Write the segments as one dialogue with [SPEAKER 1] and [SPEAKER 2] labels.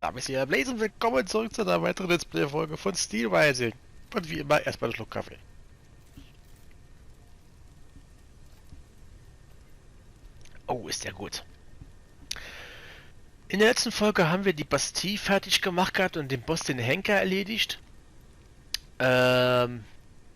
[SPEAKER 1] Damit ist ihr Blaze und willkommen zurück zu einer weiteren Let's Play-Folge von Steelrising. Und wie immer erstmal einen Schluck Kaffee. Oh, ist der gut. In der letzten Folge haben wir die Bastille fertig gemacht gehabt und den Boss, den Henker, erledigt.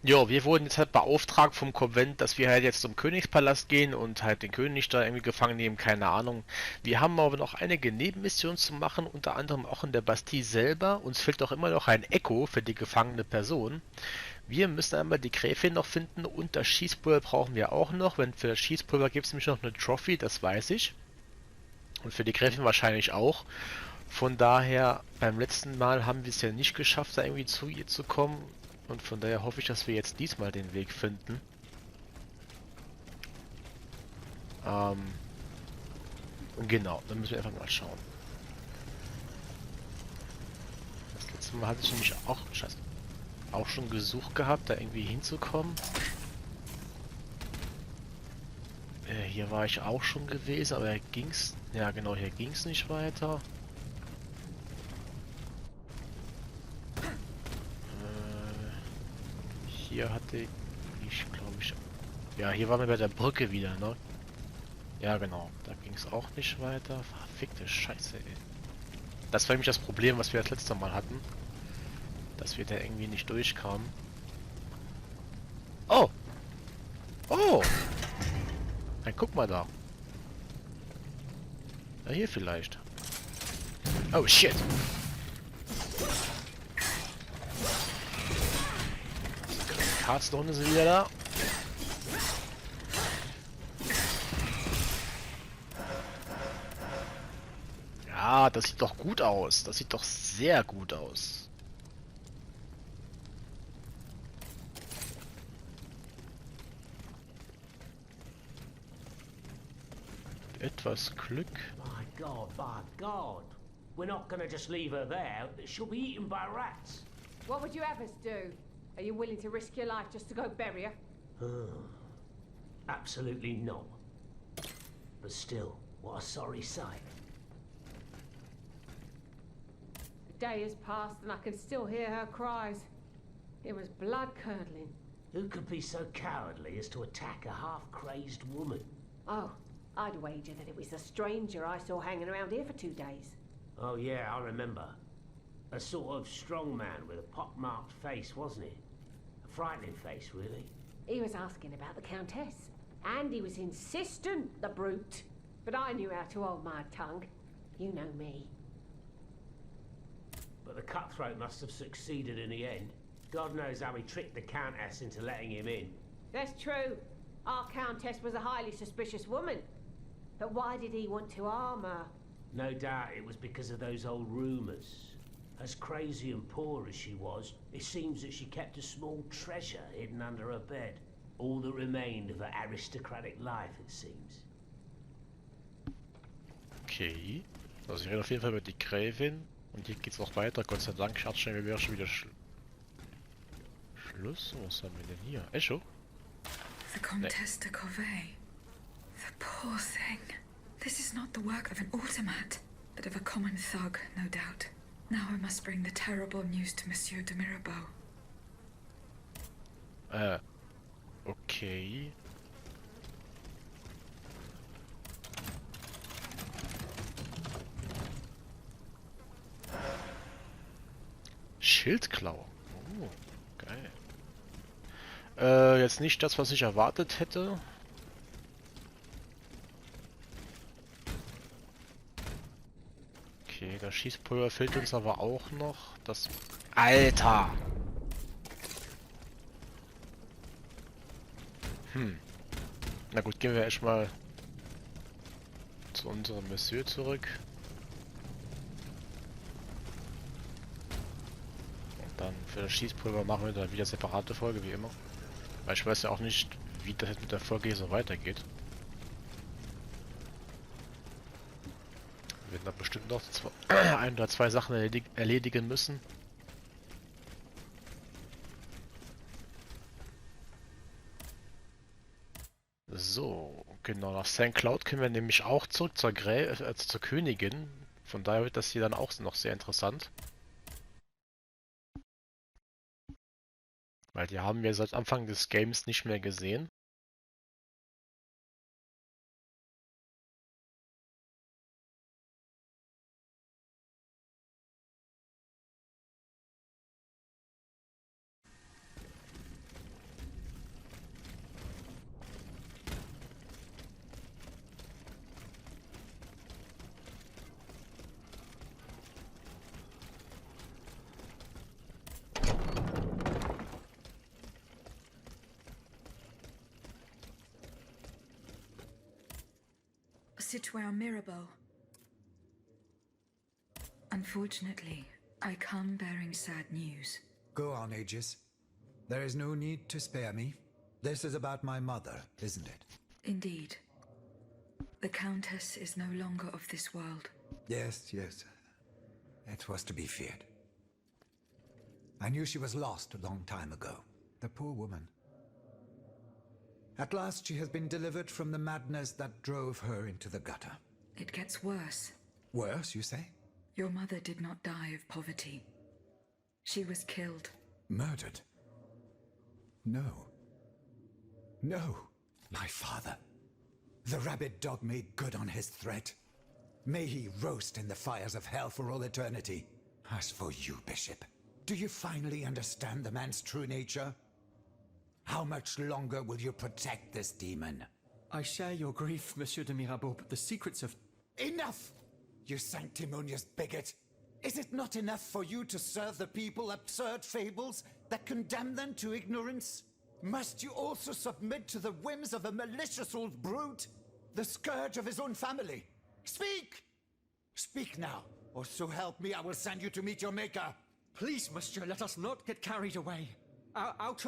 [SPEAKER 1] Ja, wir wurden jetzt halt beauftragt vom Konvent, dass wir halt jetzt zum Königspalast gehen und halt den König da irgendwie gefangen nehmen, keine Ahnung. Wir haben aber noch einige Nebenmissionen zu machen, unter anderem auch in der Bastille selber. Uns fehlt auch immer noch ein Echo für die gefangene Person. Wir müssen einmal die Gräfin noch finden und das Schießpulver brauchen wir auch noch. Wenn für das Schießpulver gibt es nämlich noch eine Trophy, das weiß ich. Und für die Gräfin wahrscheinlich auch. Von daher, beim letzten Mal haben wir es ja nicht geschafft, da irgendwie zu ihr zu kommen. Und von daher hoffe ich, dass wir jetzt diesmal den Weg finden. Und genau, dann müssen wir einfach mal schauen. Das letzte Mal hatte ich nämlich auch schon gesucht gehabt, da irgendwie hinzukommen. Hier war ich auch schon gewesen, aber hier ging's. Ja genau, hier ging's nicht weiter. Hier hatte ich, glaube ich... Ja, hier waren wir bei der Brücke wieder, ne? Ja, genau. Da ging es auch nicht weiter. Verfickte Scheiße, ey. Das war nämlich das Problem, was wir das letzte Mal hatten. Dass wir da irgendwie nicht durchkamen. Oh! Oh! Dann guck mal da. Ja, hier vielleicht. Oh, shit! Hearthstone ist wieder da. Ja, das sieht doch gut aus. Das sieht doch sehr gut aus. Etwas Glück.
[SPEAKER 2] My God. We're not gonna just leave her there. She'll be eaten by rats.
[SPEAKER 3] What would you have us do? Are you willing to risk your life just to go bury her?
[SPEAKER 2] Absolutely not. But still, what a sorry sight.
[SPEAKER 3] The day has passed and I can still hear her cries. It was blood-curdling.
[SPEAKER 2] Who could be so cowardly as to attack a half-crazed woman?
[SPEAKER 3] Oh, I'd wager that it was a stranger I saw hanging around here for 2 days.
[SPEAKER 2] Oh yeah, I remember. A sort of strong man with a pock-marked face, wasn't he? A frightening face, really.
[SPEAKER 3] He was asking about the Countess. And he was insistent, the brute. But I knew how to hold my tongue. You know me.
[SPEAKER 2] But the cutthroat must have succeeded in the end. God knows how he tricked the Countess into letting him in.
[SPEAKER 3] That's true. Our Countess was a highly suspicious woman. But why did he want to harm her?
[SPEAKER 2] No doubt it was because of those old rumours. As crazy and poor as she was, it seems that she kept a small treasure hidden under her bed. All that remained of her aristocratic life, it seems.
[SPEAKER 1] Okay. Also ich rede auf jeden Fall über die Gräfin. Und hier geht's noch weiter. Gott sei Dank, ich hatte schon, wir wären schon wieder Schluss. Was haben wir denn hier? Echo?
[SPEAKER 4] The Comtesse de Covet. The poor thing. This is not the work of an automat, but of a common thug, no doubt. Now I must bring the terrible news to Monsieur de Mirabeau.
[SPEAKER 1] Okay. Schildklaue. Oh, geil. Jetzt nicht das, was ich erwartet hätte. Okay, das Schießpulver fehlt uns aber auch noch. Das... Alter! Na gut, gehen wir erstmal zu unserem Monsieur zurück. Und dann für das Schießpulver machen wir dann wieder separate Folge, wie immer. Weil ich weiß ja auch nicht, wie das jetzt mit der Folge hier so weitergeht. Wir werden da bestimmt noch ein oder zwei Sachen erledigen müssen. So, genau, nach St. Cloud können wir nämlich auch zurück zur Königin. Von daher wird das hier dann auch noch sehr interessant. Weil die haben wir seit Anfang des Games nicht mehr gesehen.
[SPEAKER 4] Citoyen Mirabeau. Unfortunately, I come bearing sad news.
[SPEAKER 5] Go on, Aegis. There is no need to spare me. This is about my mother, isn't it?
[SPEAKER 4] Indeed. The Countess is no longer of this world.
[SPEAKER 5] Yes, yes. It was to be feared. I knew she was lost a long time ago. The poor woman. At last she has been delivered from the madness that drove her into the gutter.
[SPEAKER 4] It gets worse.
[SPEAKER 5] Worse, you say?
[SPEAKER 4] Your mother did not die of poverty. She was killed.
[SPEAKER 5] Murdered? No. No. My father. The rabid dog made good on his threat. May he roast in the fires of hell for all eternity. As for you, Bishop, do you finally understand the man's true nature? How much longer will you protect this demon?
[SPEAKER 6] I share your grief, Monsieur de Mirabeau, but the secrets of...
[SPEAKER 5] Enough! You sanctimonious bigot! Is it not enough for you to serve the people absurd fables that condemn them to ignorance? Must you also submit to the whims of a malicious old brute? The scourge of his own family? Speak! Speak now, or so help me, I will send you to meet your maker!
[SPEAKER 6] Please, Monsieur, let us not get carried away. Out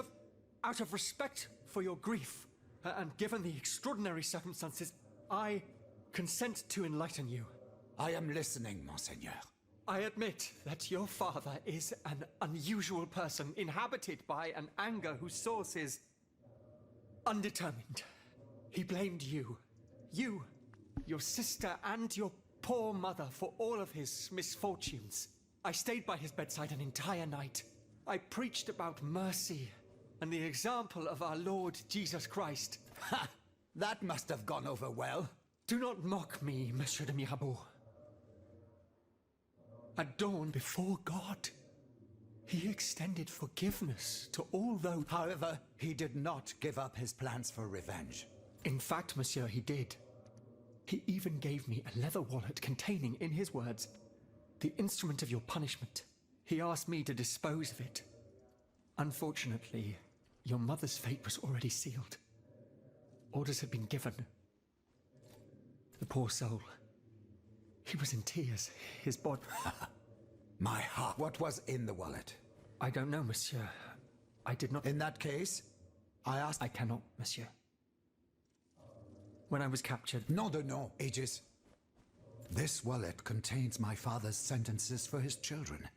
[SPEAKER 6] of respect for your grief, and given the extraordinary circumstances, I consent to enlighten you.
[SPEAKER 5] I am listening, Monseigneur.
[SPEAKER 6] I admit that your father is an unusual person, inhabited by an anger whose source is undetermined. He blamed you, your sister, and your poor mother for all of his misfortunes. I stayed by his bedside an entire night. I preached about mercy and the example of our Lord Jesus Christ.
[SPEAKER 5] Ha! That must have gone over well.
[SPEAKER 6] Do not mock me, Monsieur de Mirabeau. At dawn before God, he extended forgiveness to all those...
[SPEAKER 5] However, he did not give up his plans for revenge.
[SPEAKER 6] In fact, Monsieur, he did. He even gave me a leather wallet containing, in his words, the instrument of your punishment. He asked me to dispose of it. Unfortunately, your mother's fate was already sealed. Orders had been given. The poor soul. He was in tears. His body...
[SPEAKER 5] My heart. What was in the wallet?
[SPEAKER 6] I don't know, Monsieur. I did not...
[SPEAKER 5] In that case, I asked...
[SPEAKER 6] I cannot, Monsieur. When I was captured...
[SPEAKER 5] No, Aegis. This wallet contains my father's sentences for his children.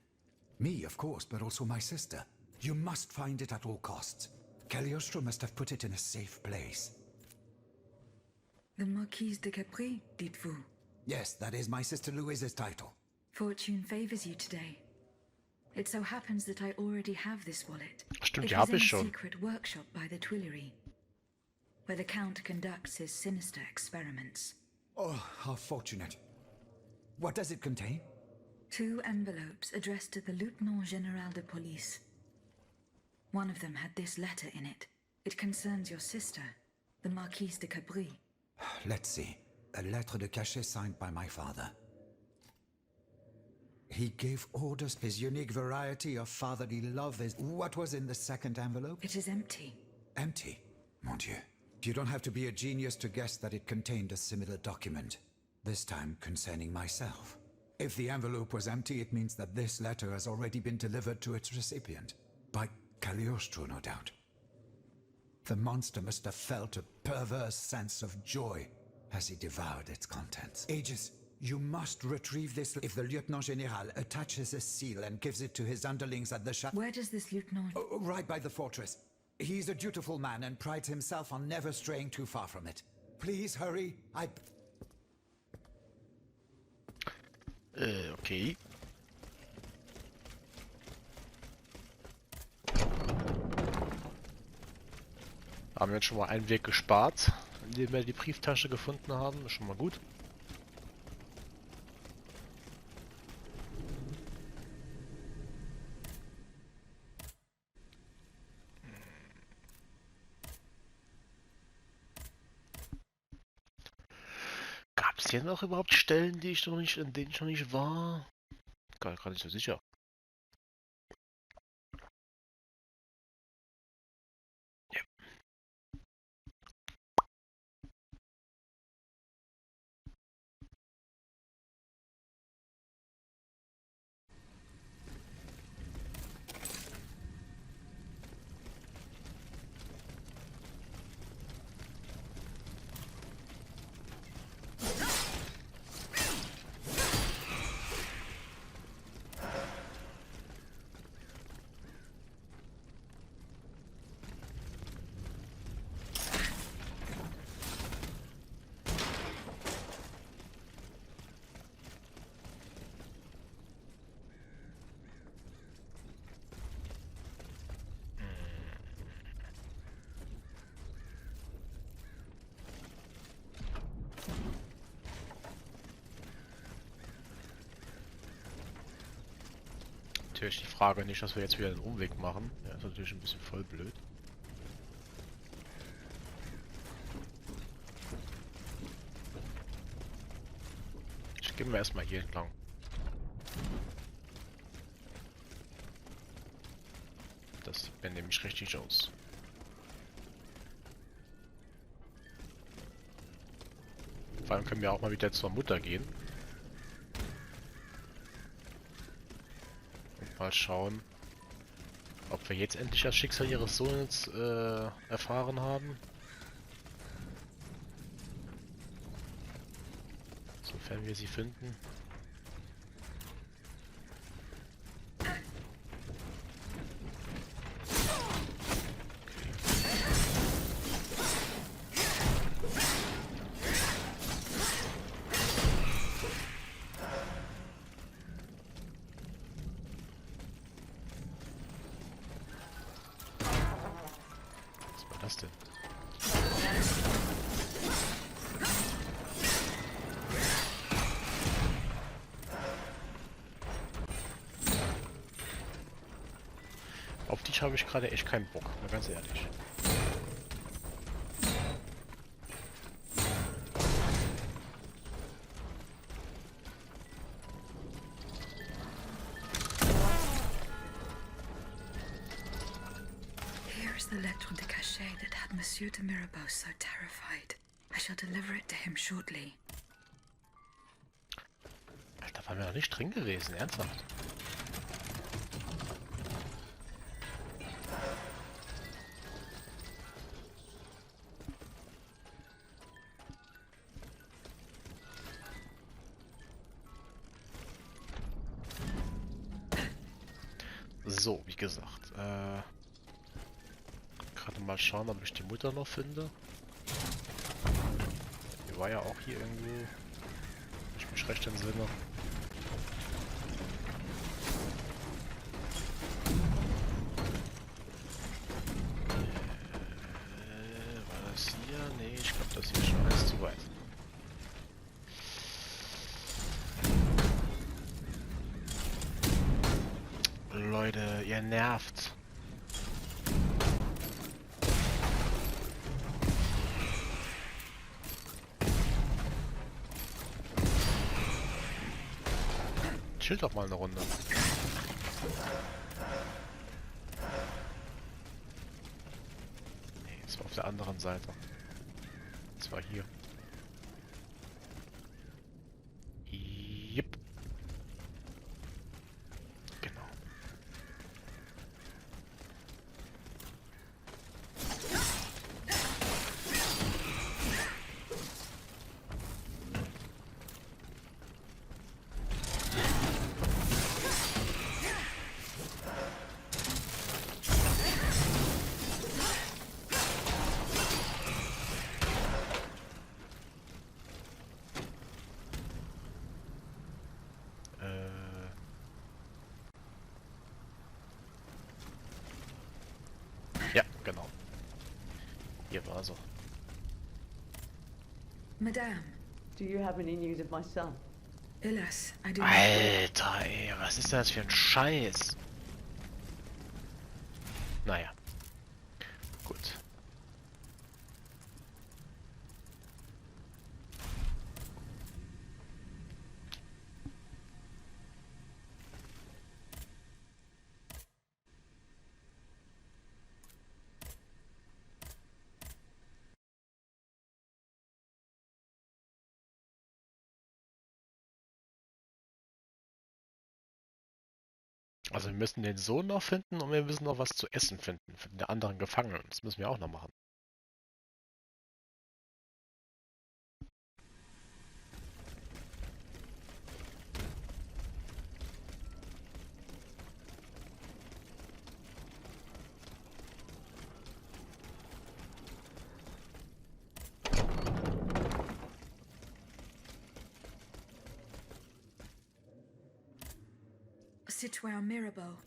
[SPEAKER 5] Me, of course, but also my sister. You must find it at all costs. Cagliostro must have put it in a safe place.
[SPEAKER 4] The Marquise de Capri, dites-vous?
[SPEAKER 5] Yes, that is my sister Louise's title.
[SPEAKER 4] Fortune favors you today. It so happens that I already have this wallet.
[SPEAKER 1] Stimmt,
[SPEAKER 4] It
[SPEAKER 1] die
[SPEAKER 4] is
[SPEAKER 1] habe
[SPEAKER 4] in a
[SPEAKER 1] ich schon.
[SPEAKER 4] secret workshop by the Tuileries, where the Count conducts his sinister experiments.
[SPEAKER 5] Oh, how fortunate. What does it contain?
[SPEAKER 4] 2 envelopes addressed to the Lieutenant General de Police. One of them had this letter in it. It concerns your sister, the Marquise de Capri.
[SPEAKER 5] Let's see. A lettre de cachet signed by my father. He gave orders. His unique variety of fatherly love is... What was in the second envelope?
[SPEAKER 4] It is empty.
[SPEAKER 5] Empty? Mon Dieu. You don't have to be a genius to guess that it contained a similar document. This time concerning myself. If the envelope was empty, it means that this letter has already been delivered to its recipient. By Cagliostro, no doubt. The monster must have felt a perverse sense of joy as he devoured its contents. Aegis, you must retrieve this. If the Lieutenant General attaches a seal and gives it to his underlings at the
[SPEAKER 4] Where does this Lieutenant...
[SPEAKER 5] Oh, right by the fortress. He's a dutiful man and prides himself on never straying too far from it. Please hurry.
[SPEAKER 1] Okay. Haben wir jetzt schon mal einen Weg gespart, indem wir die Brieftasche gefunden haben. Ist schon mal gut. Gab es hier noch überhaupt Stellen, die ich noch nicht, in denen ich noch nicht war? Gar nicht so sicher. Ja. Natürlich die Frage nicht, dass wir jetzt wieder einen Umweg machen. Ja, ist natürlich ein bisschen voll blöd. Ich gehe mal erstmal hier entlang. Das sieht mir nämlich richtig aus. Vor allem können wir auch mal wieder zur Mutter gehen. Und mal schauen, ob wir jetzt endlich das Schicksal ihres Sohnes erfahren haben. Sofern wir sie finden. Was war das denn? Auf dich habe ich gerade echt keinen Bock, mal ganz ehrlich.
[SPEAKER 4] Here is the lettre de cachet that had Monsieur de Mirabeau so terrified. I shall deliver it to him shortly.
[SPEAKER 1] Alter, waren wir noch nicht drin gewesen, ernsthaft. So, wie gesagt, gerade mal schauen, ob ich die Mutter noch finde. Die war ja auch hier irgendwo, wenn ich mich recht entsinne. War das hier? Nee, ich glaube, das hier ist schon alles zu weit. Leute, ihr nervt. Chill doch mal eine Runde. Nee, es war auf der anderen Seite. Es war hier. Yep. Genau. genau. Hier war so.
[SPEAKER 4] Madame,
[SPEAKER 7] Do you have any news of my son?
[SPEAKER 4] alas, I do not.
[SPEAKER 1] Alter, ey, was ist das für ein Scheiß? Naja. Gut. Also wir müssen den Sohn noch finden und wir müssen noch was zu essen finden für den anderen Gefangenen. Das müssen wir auch noch machen.
[SPEAKER 4] Citoyen Mirabeau.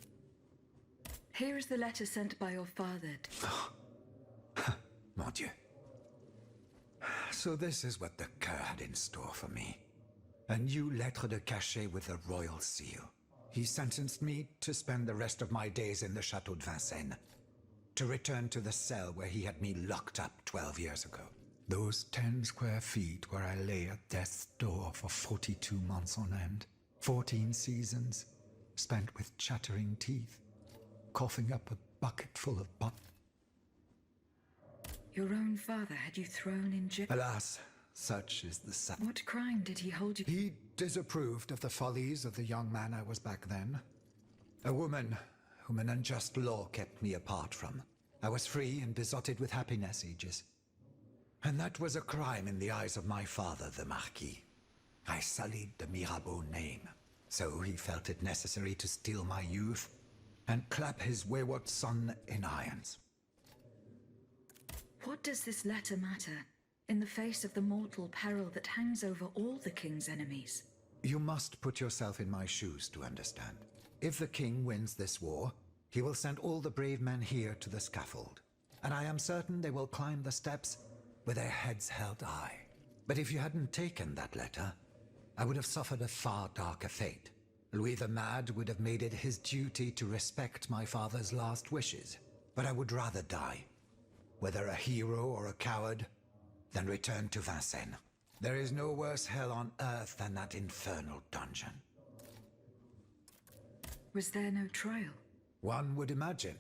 [SPEAKER 4] Here is the letter sent by your father.
[SPEAKER 5] Mon Dieu. So this is what the cur had in store for me. A new lettre de cachet with a royal seal. He sentenced me to spend the rest of my days in the Chateau de Vincennes, to return to the cell where he had me locked up 12 years ago. Those 10 square feet where I lay at death's door for 42 months on end. 14 seasons, spent with chattering teeth, coughing up a bucket full of butt.
[SPEAKER 4] Your own father had you thrown in jail.
[SPEAKER 5] Alas, such is the sad.
[SPEAKER 4] What crime did he hold you?
[SPEAKER 5] He disapproved of the follies of the young man I was back then. A woman whom an unjust law kept me apart from. I was free and besotted with happiness, Aegis. And that was a crime in the eyes of my father, the Marquis. I sullied the Mirabeau name. So he felt it necessary to steal my youth and clap his wayward son in irons.
[SPEAKER 4] What does this letter matter in the face of the mortal peril that hangs over all the king's enemies?
[SPEAKER 5] You must put yourself in my shoes to understand. If the king wins this war, he will send all the brave men here to the scaffold. And I am certain they will climb the steps with their heads held high. But if you hadn't taken that letter, I would have suffered a far darker fate. Louis the Mad would have made it his duty to respect my father's last wishes. But I would rather die, whether a hero or a coward, than return to Vincennes. There is no worse hell on earth than that infernal dungeon.
[SPEAKER 4] Was there no trial?
[SPEAKER 5] One would imagine.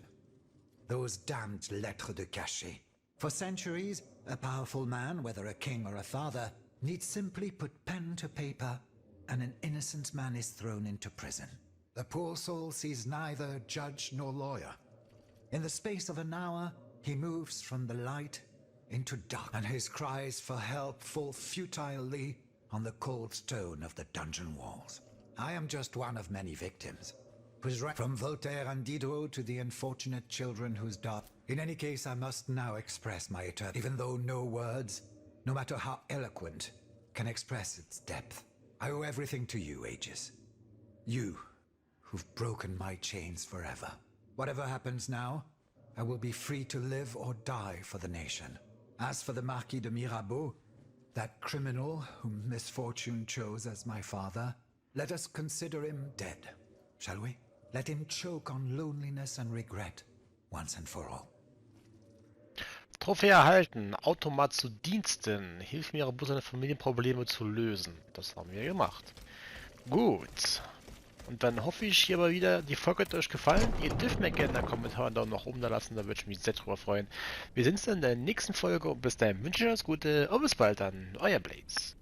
[SPEAKER 5] Those damned lettres de cachet. For centuries, a powerful man, whether a king or a father, needs simply put pen to paper, and an innocent man is thrown into prison. The poor soul sees neither judge nor lawyer. In the space of an hour, he moves from the light into dark, and his cries for help fall futilely on the cold stone of the dungeon walls. I am just one of many victims. From Voltaire and Diderot to the unfortunate children whose dark... In any case, I must now express my eternal... Even though no words, no matter how eloquent, can express its depth. I owe everything to you, Aegis. You, who've broken my chains forever. Whatever happens now, I will be free to live or die for the nation. As for the Marquis de Mirabeau, that criminal whom misfortune chose as my father, let us consider him dead, shall we? Let him choke on loneliness and regret, once and for all.
[SPEAKER 1] Trophäe erhalten. Automat zu Diensten. Hilf mir, Ihre seine Familienprobleme zu lösen. Das haben wir gemacht. Gut. Und dann hoffe ich hier mal wieder, die Folge hat euch gefallen. Ihr dürft mir gerne einen Kommentar da noch oben da lassen, da würde ich mich sehr drüber freuen. Wir sehen uns dann in der nächsten Folge und bis dahin wünsche ich euch alles Gute und bis bald dann. Euer Blaze.